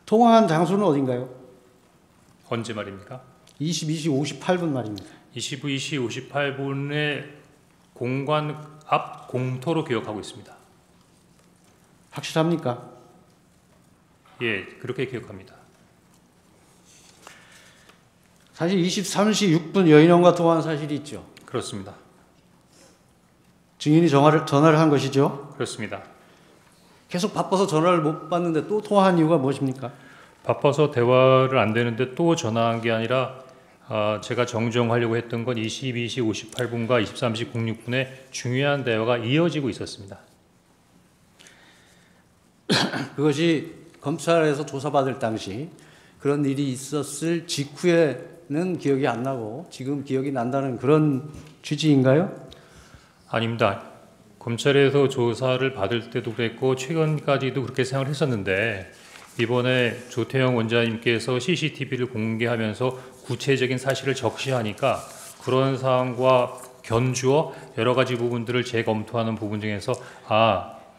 통화한 장소는 어딘가요? 언제 말입니까? 22시 58분 말입니다. 22시 58분에 공관 앞 공터로 기억하고 있습니다. 확실합니까? 예, 그렇게 기억합니다. 사실 23시 6분 여인원과 통화한 사실이 있죠. 그렇습니다. 증인이 전화를 한 것이죠. 그렇습니다. 계속 바빠서 전화를 못 받는데 또 통화한 이유가 무엇입니까? 바빠서 대화를 안 되는데 또 전화한 게 아니라 제가 정정하려고 했던 건 22시 58분과 23시 06분에 중요한 대화가 이어지고 있었습니다. 그것이 검찰에서 조사받을 당시 그런 일이 있었을 직후에는 기억이 안 나고 지금 기억이 난다는 그런 취지인가요? 아닙니다. 검찰에서 조사를 받을 때도 그랬고 최근까지도 그렇게 생각을 했었는데 이번에 조태영 원장님께서 CCTV를 공개하면서 구체적인 사실을 적시하니까 그런 사항과 견주어 여러 가지 부분들을 재검토하는 부분 중에서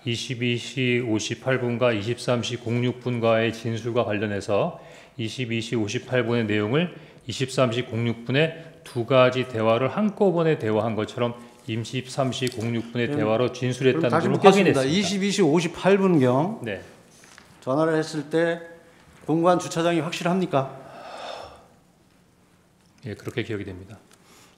22시 58분과 23시 06분과의 진술과 관련해서 22시 58분의 내용을 23시 06분에 두 가지 대화를 한꺼번에 대화한 것처럼 23시 06분의 대화로 진술했다는 걸 확인했습니다. 22시 58분경 네. 전화를 했을 때 공관 주차장이 확실합니까? 예, 그렇게 기억이 됩니다.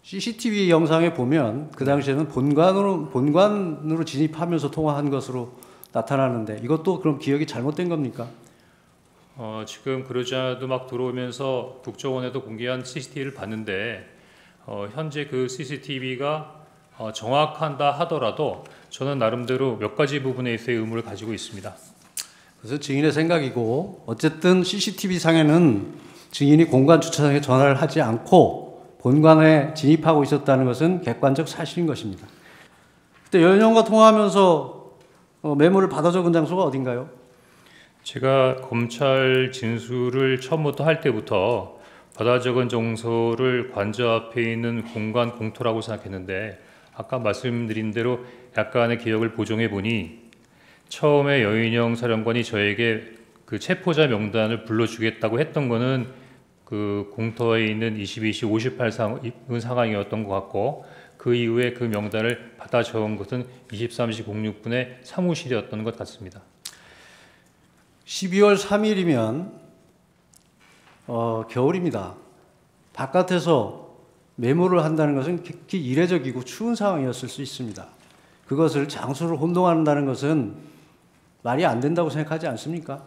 CCTV 영상에 보면 그 당시에는 본관으로 진입하면서 통화한 것으로 나타나는데 이것도 그럼 기억이 잘못된 겁니까? 지금 그러자도 막 들어오면서 국정원에도 공개한 CCTV를 봤는데 현재 그 CCTV가 정확한다 하더라도 저는 나름대로 몇 가지 부분에 있어의 의무를 가지고 있습니다. 그래서 증인의 생각이고 어쨌든 CCTV 상에는 증인이 공관 주차장에 전화를 하지 않고 본관에 진입하고 있었다는 것은 객관적 사실인 것입니다. 그때 여인원과 통화하면서 메모를 받아 적은 장소가 어딘가요? 제가 검찰 진술을 처음부터 할 때부터 받아 적은 정서를 관저 앞에 있는 공관 공터라고 생각했는데 아까 말씀드린 대로 약간의 기억을 보정해 보니 처음에 여인영 사령관이 저에게 그 체포자 명단을 불러주겠다고 했던 거는 그 공터에 있는 22시 58분 상황이었던 것 같고 그 이후에 그 명단을 받아 적은 것은 23시 06분에 사무실이었던 것 같습니다. 12월 3일이면 겨울입니다. 바깥에서 메모를 한다는 것은 극히 이례적이고 추운 상황이었을 수 있습니다. 그것을 장소를 혼동한다는 것은 말이 안 된다고 생각하지 않습니까?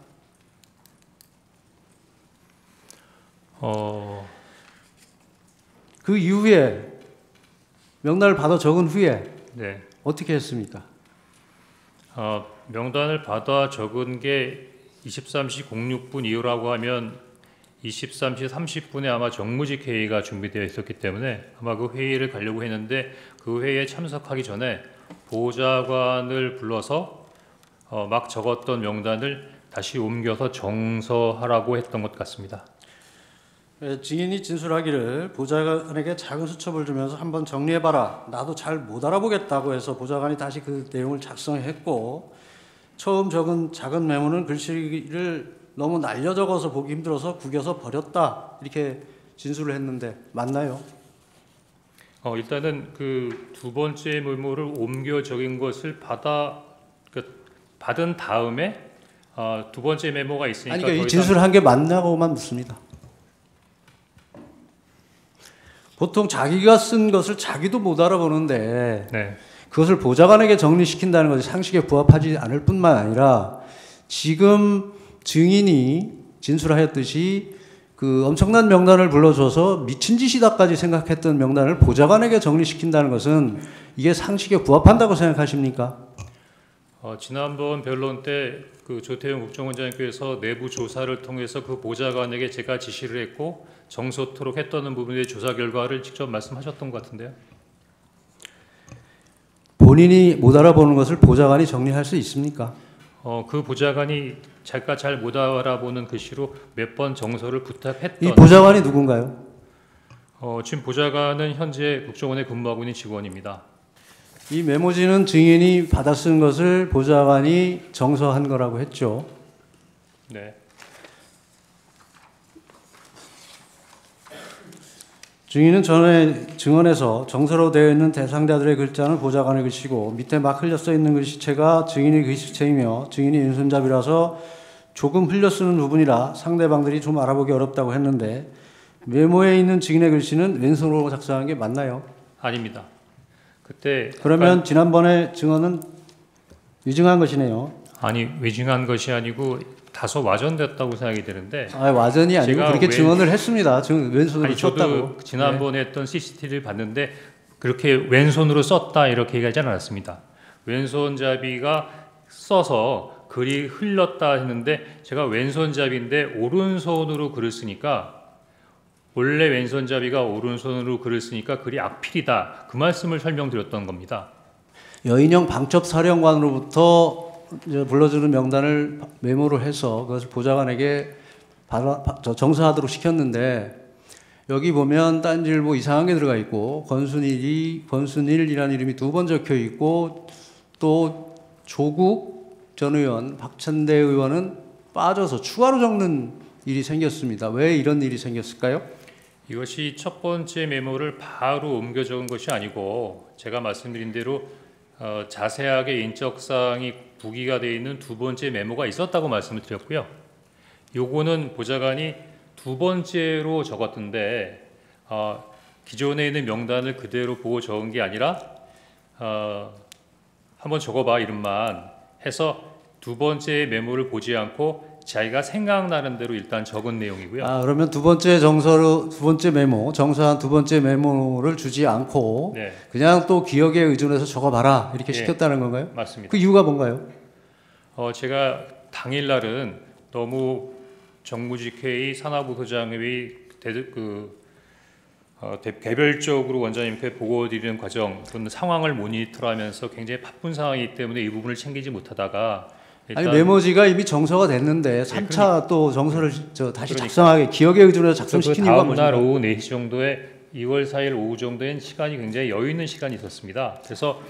그 이후에 명단을 받아 적은 후에 네. 어떻게 했습니까? 명단을 받아 적은 게 23시 06분 이후라고 하면 23시 30분에 아마 정무직 회의가 준비되어 있었기 때문에 아마 그 회의를 가려고 했는데 그 회의에 참석하기 전에 보좌관을 불러서 막 적었던 명단을 다시 옮겨서 정서하라고 했던 것 같습니다. 증인이 진술하기를 보좌관에게 작은 수첩을 주면서 한번 정리해봐라. 나도 잘 못 알아보겠다고 해서 보좌관이 다시 그 내용을 작성했고 처음 적은 작은 메모는 글씨를 너무 날려 적어서 보기 힘들어서 구겨서 버렸다. 이렇게 진술을 했는데 맞나요? 일단은 그 두 번째 메모를 옮겨 적은 것을 받은 다음에 두 번째 메모가 있으니까 아니, 그러니까 이 진술한 게 맞냐고만 묻습니다. 보통 자기가 쓴 것을 자기도 못 알아보는데 네. 그것을 보좌관에게 정리시킨다는 것이 상식에 부합하지 않을 뿐만 아니라 지금 증인이 진술하였듯이 그 엄청난 명단을 불러줘서 미친 짓이다까지 생각했던 명단을 보좌관에게 정리시킨다는 것은 이게 상식에 부합한다고 생각하십니까? 지난번 변론 때 그 조태영 국정원장님께서 내부 조사를 통해서 그 보좌관에게 제가 지시를 했고 정서토록 했다는 부분의 조사 결과를 직접 말씀하셨던 것 같은데요. 본인이 못 알아보는 것을 보좌관이 정리할 수 있습니까? 그 보좌관이 제가 잘 못 알아보는 글씨로 몇 번 정서를 부탁했던. 이 보좌관이 누군가요? 지금 보좌관은 현재 국정원에 근무하고 있는 직원입니다. 이 메모지는 증인이 받아 쓴 것을 보좌관이 정서한 거라고 했죠. 네. 증인은 전에 증언에서 정서로 되어 있는 대상자들의 글자는 보좌관의 글씨고 밑에 막 흘려 써 있는 글씨체가 증인의 글씨체이며 증인이 왼손잡이라서 조금 흘려 쓰는 부분이라 상대방들이 좀 알아보기 어렵다고 했는데 메모에 있는 증인의 글씨는 왼손으로 작성한 게 맞나요? 아닙니다. 그때 그러면 지난번에 증언은 위증한 것이네요. 아니 외증한 것이 아니고 다소 와전됐다고 생각이 되는데 와전이 아니고 제가 그렇게 증언을 했습니다. 왼손으로 아니 썼다고. 저도 지난번에 했던 CCTV를 봤는데 그렇게 왼손으로 썼다 이렇게 얘기하지 않았습니다. 왼손잡이가 써서 글이 흘렀다 했는데 제가 왼손잡이인데 오른손으로 글을 쓰니까 원래 왼손잡이가 오른손으로 글을 쓰니까 글이 악필이다. 그 말씀을 설명드렸던 겁니다. 여인영 방첩사령관으로부터 불러주는 명단을 메모를 해서 그것을 보좌관에게 정서하도록 시켰는데 여기 보면 딴지일보 이상한 게 들어가 있고 권순일이라는 이름이 2번 적혀 있고 또 조국 전 의원, 박찬대 의원은 빠져서 추가로 적는 일이 생겼습니다. 왜 이런 일이 생겼을까요? 이것이 첫 번째 메모를 바로 옮겨 적은 것이 아니고 제가 말씀드린 대로 자세하게 인적사항이 부기가 되어 있는 두 번째 메모가 있었다고 말씀을 드렸고요. 요거는 보좌관이 두 번째로 적었던데 기존에 있는 명단을 그대로 보고 적은 게 아니라 한번 적어봐 이름만 해서 두 번째 메모를 보지 않고 자기가 생각나는 대로 일단 적은 내용이고요. 그러면 두 번째 정서한 두 번째 메모를 주지 않고 네. 그냥 또 기억에 의존해서 적어봐라 이렇게 시켰다는 건가요? 맞습니다. 그 이유가 뭔가요? 제가 당일날은 너무 정무직회의, 산하부소장회의 개별적으로 원장님께 보고드리는 과정 또는 상황을 모니터하면서 굉장히 바쁜 상황이기 때문에 이 부분을 챙기지 못하다가 아니 메모지가 이미 정서가 됐는데 3차 또 정서를 다시 작성하게 기억에 의존해서 작성시킨 이유가 그 다음 날 뭐죠? 오후 4시 정도에 2월 4일 오후 정도엔 시간이 굉장히 여유 있는 시간이 있었습니다. 그래서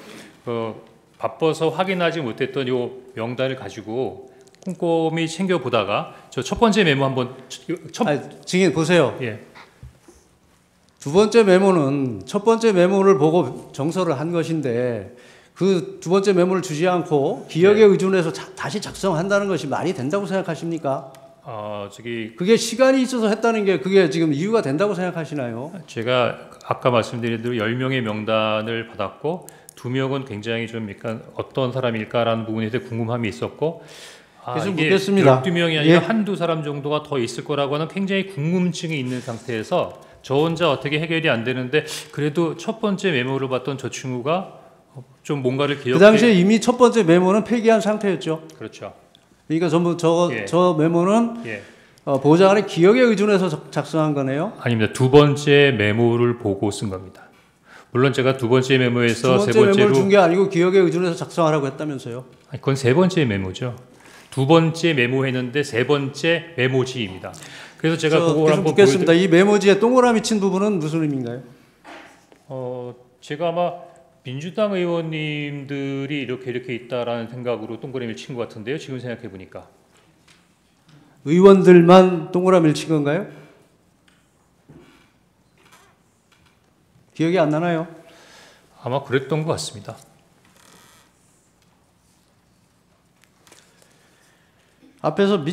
바빠서 확인하지 못했던 이 명단을 가지고 꼼꼼히 챙겨보다가 저 첫 번째 메모 한번 증인 보세요. 예. 두 번째 메모는 첫 번째 메모를 보고 정서를 한 것인데 그 두 번째 메모를 주지 않고 기억에 의존해서 다시 작성한다는 것이 말이 된다고 생각하십니까? 그게 시간이 있어서 했다는 게 그게 지금 이유가 된다고 생각하시나요? 제가 아까 말씀드린 대로 10명의 명단을 받았고 2명은 굉장히 좀 약간 어떤 사람일까라는 부분에 대해 궁금함이 있었고 계속 묻겠습니다. 12명이 아니라 한두 사람 정도가 더 있을 거라고 하는 굉장히 궁금증이 있는 상태에서 저 혼자 어떻게 해결이 안 되는데 그래도 첫 번째 메모를 봤던 저 친구가 좀 뭔가를 기억해. 그 당시에 이미 첫 번째 메모는 폐기한 상태였죠. 그렇죠. 그러니까 전부 저 메모는 보좌관의 기억에 의존해서 작성한 거네요. 아닙니다. 두 번째 메모를 보고 쓴 겁니다. 물론 제가 두 번째 메모에서 두 번째 세 번째로 메모를 준 게 아니고 기억에 의존해서 작성하라고 했다면서요. 그건 세 번째 메모죠. 두 번째 메모했는데 세 번째 메모지입니다. 그래서 제가 그걸 한번 묻겠습니다. 이 메모지에 동그라미 친 부분은 무슨 의미인가요? 제가 아마 민주당 의원님들이 이렇게 있다라는 생각으로 동그라미를 친 것 같은데요. 지금 생각해 보니까 의원들만 동그라미를 친 건가요? 기억이 안 나나요? 아마 그랬던 것 같습니다. 앞에서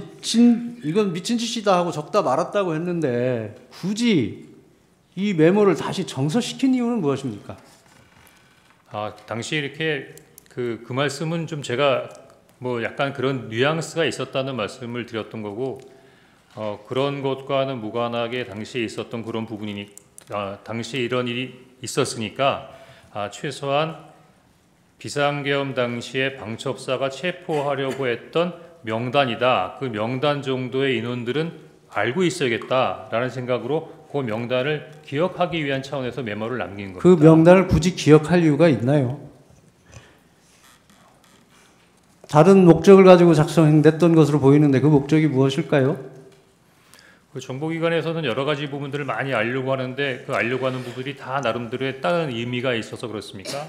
이건 미친 짓이다 하고 적다 말았다고 했는데 굳이 이 메모를 다시 정서시킨 이유는 무엇입니까? 당시 이렇게 그 말씀은 좀 제가 뭐 약간 그런 뉘앙스가 있었다는 말씀을 드렸던 거고 그런 것과는 무관하게 당시에 있었던 그런 부분이니 당시에 이런 일이 있었으니까 최소한 비상계엄 당시에 방첩사가 체포하려고 했던 명단이다. 그 명단 정도의 인원들은 알고 있어야겠다라는 생각으로 그 명단을 기억하기 위한 차원에서 메모를 남긴 겁니다. 그 명단을 굳이 기억할 이유가 있나요? 다른 목적을 가지고 작성됐던 것으로 보이는데 그 목적이 무엇일까요? 그 정보기관에서는 여러 가지 부분들을 많이 알려고 하는데 그 알려고 하는 부분들이 다 나름대로의 다른 의미가 있어서 그렇습니까?